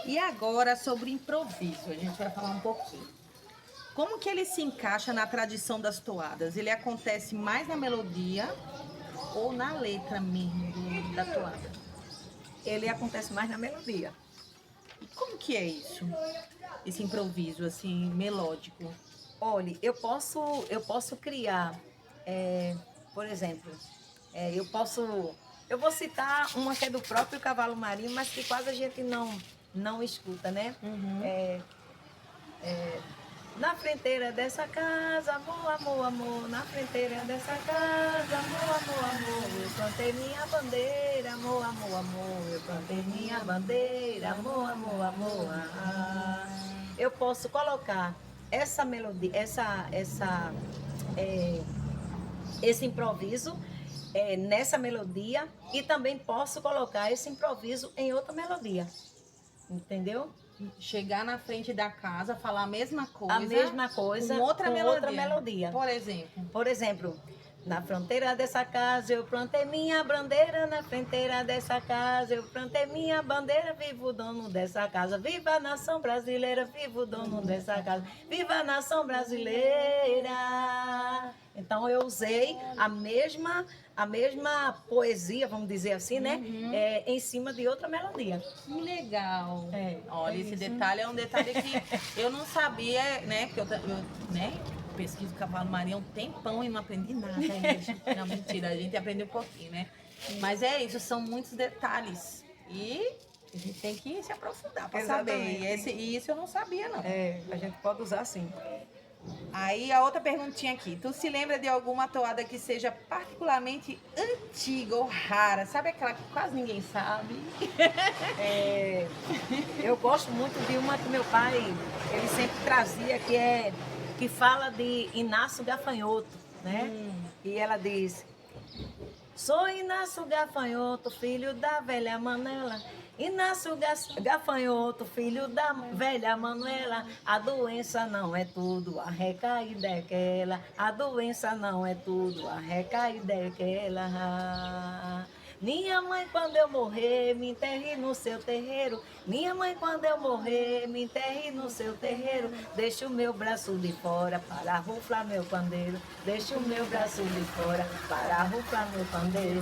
E agora sobre improviso, a gente vai falar um pouquinho. Como que ele se encaixa na tradição das toadas? Ele acontece mais na melodia ou na letra mesmo da toada? Ele acontece mais na melodia. E como que é isso? Esse improviso, assim, melódico? Olhe, eu posso criar, por exemplo, eu vou citar uma que é do próprio Cavalo Marinho, mas que quase a gente não escuta, né? Uhum. É, Na fronteira dessa casa, amor, amor, amor. Na fronteira dessa casa, amor, amor, amor. Eu plantei minha bandeira, amor, amor, amor. Eu plantei minha bandeira, amor, amor, amor. Eu posso colocar essa melodia, é, esse improviso nessa melodia e também posso colocar esse improviso em outra melodia, entendeu? Chegar na frente da casa, falar A mesma coisa com outra com melodia. outra melodia. Por exemplo. Por exemplo, na fronteira dessa casa eu plantei minha bandeira, na fronteira dessa casa eu plantei minha bandeira, viva o dono dessa casa, viva a nação brasileira, viva o dono dessa casa, viva a nação brasileira. Então eu usei a mesma poesia, vamos dizer assim, né? Uhum. Em cima de outra melodia. Que legal. Olha, esse isso. detalhe é um detalhe que eu não sabia, né? Porque né, pesquiso cavalo marinho há um tempão e não aprendi nada ainda. Não, mentira, a gente aprendeu um pouquinho, né? Mas é isso, são muitos detalhes. E a gente tem que se aprofundar para saber. E isso eu não sabia, não. A gente pode usar sim. Aí a outra perguntinha aqui. Tu se lembra de alguma toada que seja particularmente antiga ou rara? Sabe aquela que quase ninguém sabe? Eu gosto muito de uma que meu pai, ele sempre trazia, que fala de Inácio Gafanhoto, né? E ela diz: sou Inácio Gafanhoto, filho da velha Manela. Inácio Gafanhoto, filho da velha Manuela. A doença não é tudo, a recaída é aquela. A doença não é tudo, a recaída é aquela. Minha mãe, quando eu morrer, me enterre no seu terreiro. Minha mãe, quando eu morrer, me enterre no seu terreiro. Deixa o meu braço de fora para ruflar meu pandeiro. Deixa o meu braço de fora para ruflar meu pandeiro.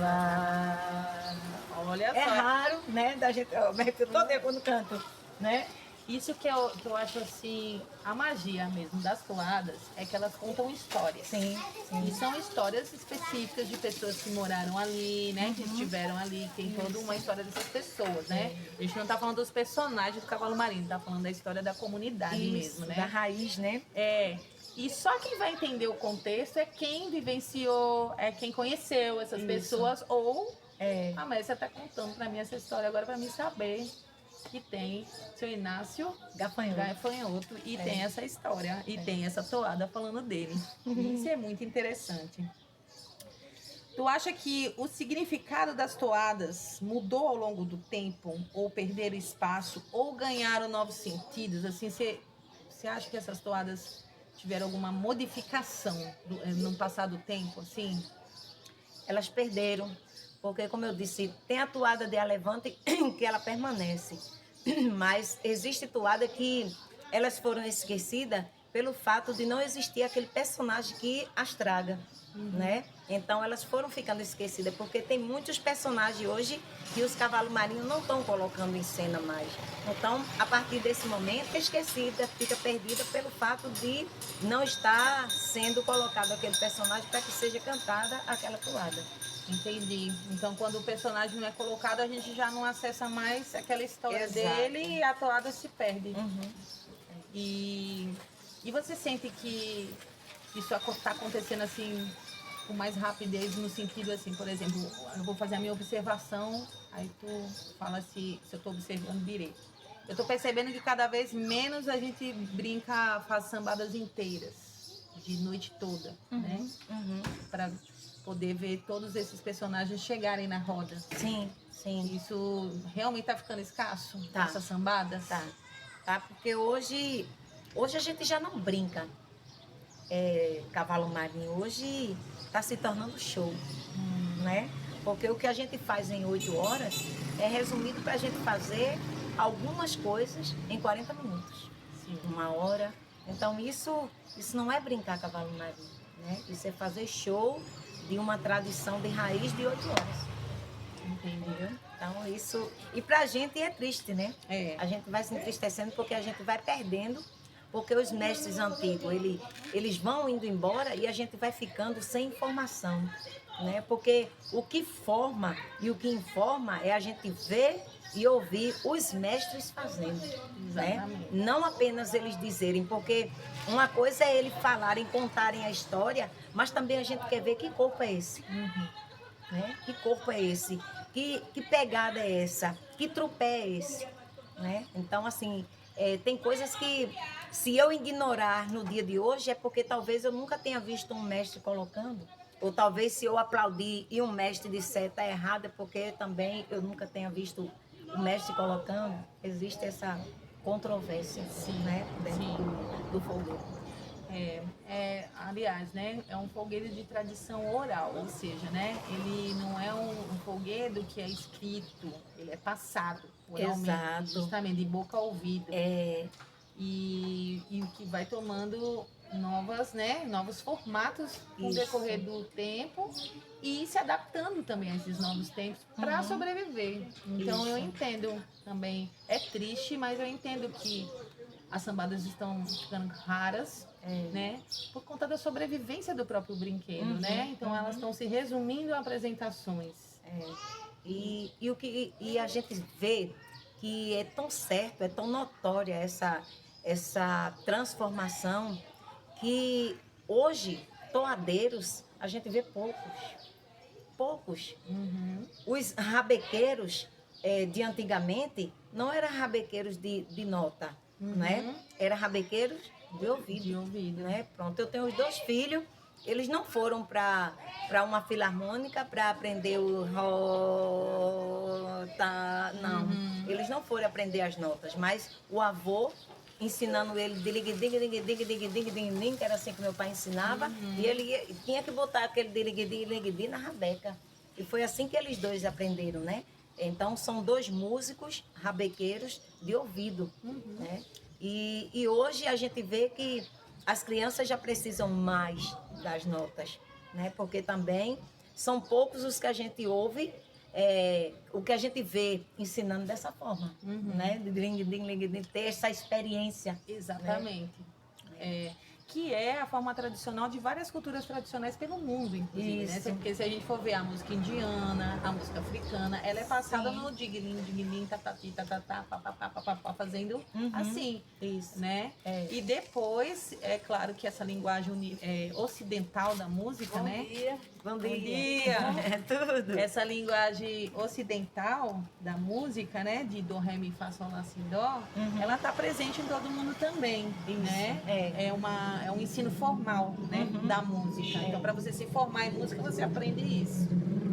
Olha É só. raro, né? Da gente, eu me arrepio todo dia quando canto, né? Isso que eu acho assim, a magia mesmo das toadas é que elas contam histórias. Sim, E são histórias específicas de pessoas que moraram ali, né? Que estiveram ali, tem toda uma história dessas pessoas, né? A gente não tá falando dos personagens do Cavalo Marinho, tá falando da história da comunidade mesmo, né? Da raiz, né? E só quem vai entender o contexto é quem vivenciou, é quem conheceu essas pessoas, ou a Messia tá contando pra mim essa história agora pra mim saber que tem seu Inácio Gafanhoto e tem essa história, e tem essa toada falando dele. Isso é muito interessante. Tu acha que o significado das toadas mudou ao longo do tempo? Ou perderam espaço? Ou ganharam novos sentidos? Assim, você acha que essas toadas tiveram alguma modificação no passado tempo, assim? Elas perderam, porque, como eu disse, tem a toada de Alevante que ela permanece, mas existe toada que elas foram esquecidas pelo fato de não existir aquele personagem que as traga, né? Então elas foram ficando esquecidas, porque tem muitos personagens hoje que os cavalos marinhos não estão colocando em cena mais. Então, a partir desse momento, é esquecida, fica perdida pelo fato de não estar sendo colocado aquele personagem para que seja cantada aquela toada. Entendi. Então, quando o personagem não é colocado, a gente já não acessa mais aquela história Exato. dele e a toada se perde. E você sente que isso está acontecendo assim com mais rapidez no sentido assim, por exemplo, eu vou fazer a minha observação, aí tu fala se eu estou observando direito. Eu estou percebendo que cada vez menos a gente brinca, faz sambadas inteiras, de noite toda, né? Para poder ver todos esses personagens chegarem na roda. Sim. Isso realmente está ficando escasso, essa sambada? Tá, porque hoje a gente já não brinca cavalo marinho. Hoje está se tornando show, né? Porque o que a gente faz em 8 horas é resumido para a gente fazer algumas coisas em 40 minutos, Sim. 1 hora. Então isso não é brincar cavalo marinho, né? Isso é fazer show de uma tradição de raiz de 8 horas. Entendeu? Então isso... E pra gente é triste, né? É. A gente vai se entristecendo porque a gente vai perdendo, porque os mestres antigos, eles vão indo embora e a gente vai ficando sem informação, né? Porque o que forma e o que informa é a gente ver e ouvir os mestres fazendo, né? Exatamente. Não apenas eles dizerem, porque uma coisa é eles falarem, contarem a história, mas também a gente quer ver que corpo é esse, né? Que corpo é esse? Que pegada é essa? Que trupé é esse? Né? Então, assim, tem coisas que, se eu ignorar no dia de hoje, é porque talvez eu nunca tenha visto um mestre colocando. Ou talvez se eu aplaudir e um mestre disser está errado, é porque também eu nunca tenha visto o mestre colocando. Existe essa controvérsia, né? Dentro do foguete. Aliás, né, é um folguedo de tradição oral, ou seja, né, ele não é um folguedo que é escrito, ele é passado oralmente, Exato. justamente de boca a ouvido. É, E o que vai tomando novos formatos com o Isso. decorrer do tempo e se adaptando também a esses novos tempos para sobreviver. Então eu Isso. entendo também, é triste, mas eu entendo que as sambadas estão ficando raras, né? Por conta da sobrevivência do próprio brinquedo, né? Então elas estão se resumindo a apresentações. E a gente vê que é tão certo, é tão notória essa transformação, que hoje, toadeiros, a gente vê poucos. Os rabequeiros de antigamente não eram rabequeiros de nota, né? Era rabequeiros de ouvido. De ouvido. Né? Pronto, eu tenho os 2 filhos, eles não foram para uma filarmônica para aprender o rota, não. Eles não foram aprender as notas, mas o avô ensinando ele dilig-dig, que era assim que meu pai ensinava, e ele tinha que botar aquele dilig-dig na rabeca. E foi assim que eles 2 aprenderam, né? Então são 2 músicos rabequeiros de ouvido, né? E hoje a gente vê que as crianças já precisam mais das notas, né? Porque também são poucos os que a gente ouve, o que a gente vê ensinando dessa forma, né? De ter essa experiência. Exatamente. Que é a forma tradicional de várias culturas tradicionais pelo mundo, inclusive, né? Isso. Porque se a gente for ver a música indiana, a música africana, ela é passada no diglim, tatati, tatatá, papapá, fazendo assim, Isso. né? E depois, é claro que essa linguagem ocidental da música, né? Bom Bom dia. dia. É tudo. Essa linguagem ocidental da música, né, de do, ré, mi, fá, sol, lá, si, dó, ela está presente em todo mundo também, né? É um ensino formal, né, da música. Então, para você se formar em música, você aprende isso,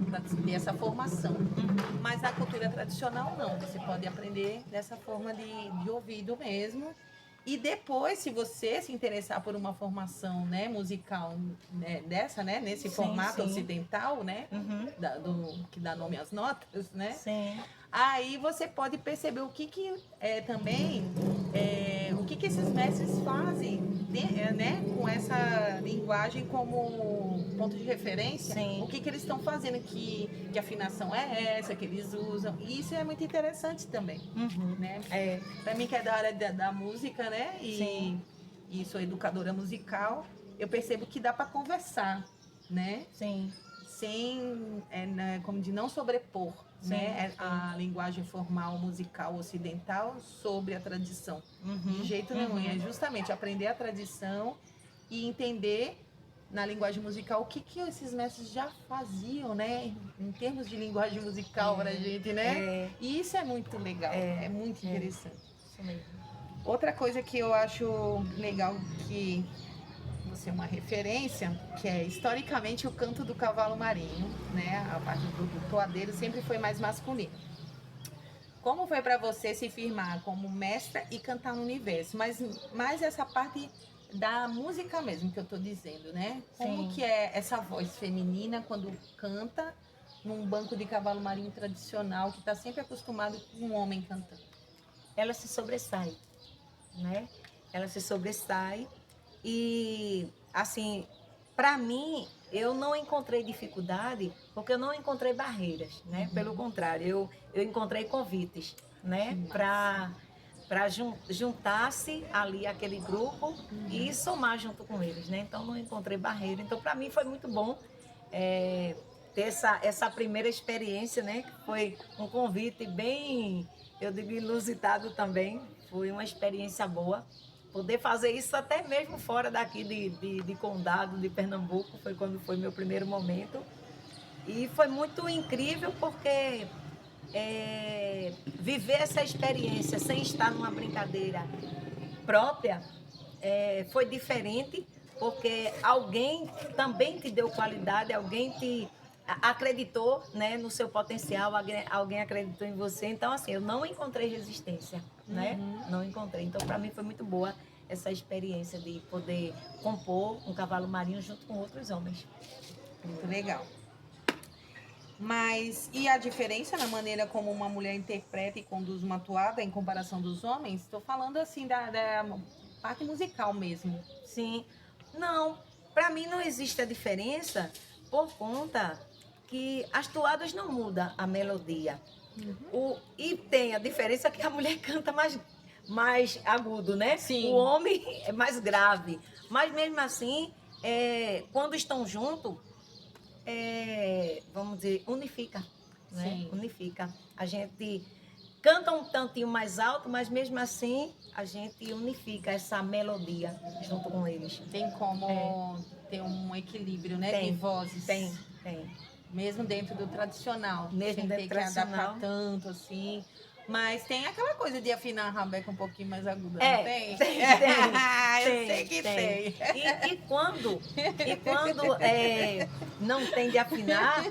para ter essa formação. Mas na cultura tradicional, não. Você pode aprender dessa forma de ouvido mesmo. E depois, se você se interessar por uma formação, né, musical, né, dessa, né, nesse formato ocidental, né, que dá nome às notas, né, Sim. aí você pode perceber o que esses mestres fazem, né, com essa linguagem como ponto de referência. Sim. O que eles estão fazendo, que afinação é essa que eles usam. E isso é muito interessante também, né? Para mim, que é da área da música, né, e sou educadora musical, eu percebo que dá para conversar, né? Sim. Sem, como de não sobrepor, né, a linguagem formal musical ocidental sobre a tradição. De jeito nenhum. É justamente aprender a tradição e entender na linguagem musical o que esses mestres já faziam, né, em termos de linguagem musical pra gente, né? E isso é muito legal, é muito interessante. Isso mesmo. Outra coisa que eu acho legal, que você é uma referência, que é historicamente o canto do cavalo marinho, né? A parte do toadeiro sempre foi mais masculino. Como foi para você se firmar como mestra e cantar no universo? Mas mais essa parte da música mesmo que eu tô dizendo, né? Como que é essa voz feminina quando canta num banco de cavalo marinho tradicional que está sempre acostumado com um homem cantando? ela se sobressai, né? Ela se sobressai e, assim, para mim, eu não encontrei dificuldade porque eu não encontrei barreiras, né? Pelo contrário, eu encontrei convites, né? Para juntar-se ali aquele grupo e somar junto com eles, né? Então, não encontrei barreira. Então, para mim, foi muito bom ter essa primeira experiência, né? Que foi um convite bem, eu digo, inusitado também. Foi uma experiência boa. Poder fazer isso até mesmo fora daqui de Condado, de Pernambuco, foi quando foi meu primeiro momento. E foi muito incrível porque viver essa experiência sem estar numa brincadeira própria foi diferente, porque alguém também te deu qualidade, alguém te acreditou, né, no seu potencial, alguém acreditou em você. Então, assim, eu não encontrei resistência, né? Não encontrei. Então, para mim foi muito boa essa experiência de poder compor um cavalo marinho junto com outros homens. Muito legal. Mas e a diferença na maneira como uma mulher interpreta e conduz uma toada em comparação dos homens? Estou falando assim da parte musical mesmo. Sim. Não, para mim não existe a diferença por conta que as toadas não mudam a melodia. E tem a diferença que a mulher canta mais agudo, né? Sim. O homem é mais grave. Mas mesmo assim, quando estão juntos, vamos dizer, unifica, né? Sim. Unifica. A gente canta um tantinho mais alto, mas mesmo assim a gente unifica essa melodia junto com eles. Tem como ter um equilíbrio, né? De vozes. Tem. Mesmo dentro do tradicional. Mesmo sem dentro ter do que tradicional. adaptar tanto, assim. Mas tem aquela coisa de afinar a rabeca um pouquinho mais aguda, É, não tem? tem. Eu sei que tem. E quando não tem de afinar,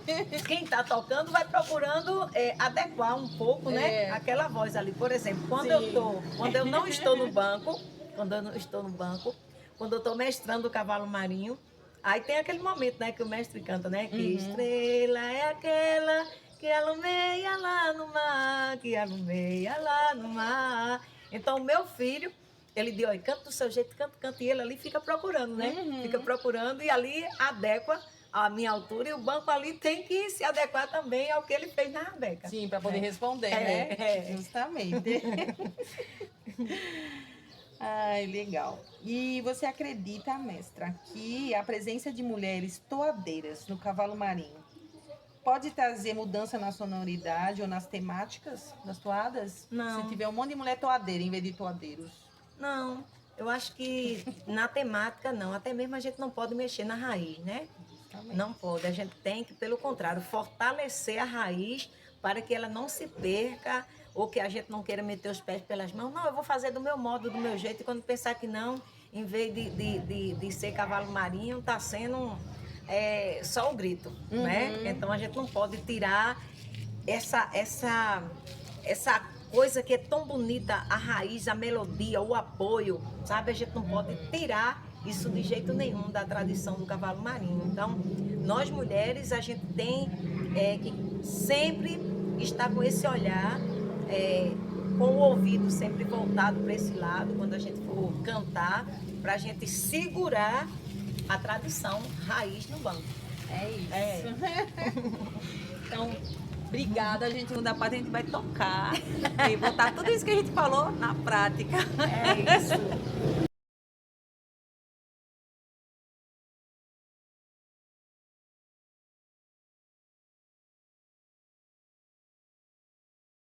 quem está tocando vai procurando adequar um pouco, né? Aquela voz ali. Por exemplo, quando eu não estou no banco, quando eu estou mestrando o cavalo marinho, aí tem aquele momento, né, que o mestre canta, né? Que estrela é aquela que alumeia lá no mar, que alumeia lá no mar. Então, o meu filho, ele diz, olha, canta do seu jeito, canta, e ele ali fica procurando, né? Fica procurando e ali adequa a minha altura, e o banco ali tem que se adequar também ao que ele fez na rabeca. Sim, para poder responder, né? Justamente. Ai, legal. E você acredita, mestra, que a presença de mulheres toadeiras no cavalo marinho pode trazer mudança na sonoridade ou nas temáticas das toadas? Não. Se tiver um monte de mulher toadeira em vez de toadeiros. Não, eu acho que na temática não. Até mesmo a gente não pode mexer na raiz, né? Não pode. A gente tem que, pelo contrário, fortalecer a raiz para que ela não se perca ou que a gente não queira meter os pés pelas mãos. Não, eu vou fazer do meu modo, do meu jeito. E quando pensar que não, em vez de ser cavalo marinho, está sendo só o grito, né? Então a gente não pode tirar essa coisa que é tão bonita, a raiz, a melodia, o apoio, sabe? A gente não pode tirar isso de jeito nenhum da tradição do cavalo marinho. Então, nós mulheres, a gente tem que sempre estar com esse olhar, com o ouvido sempre voltado para esse lado, quando a gente for cantar, para a gente segurar a tradição raiz no banco. É isso. Então, obrigada, gente. Segunda parte a gente vai tocar e botar tudo isso que a gente falou na prática. É isso.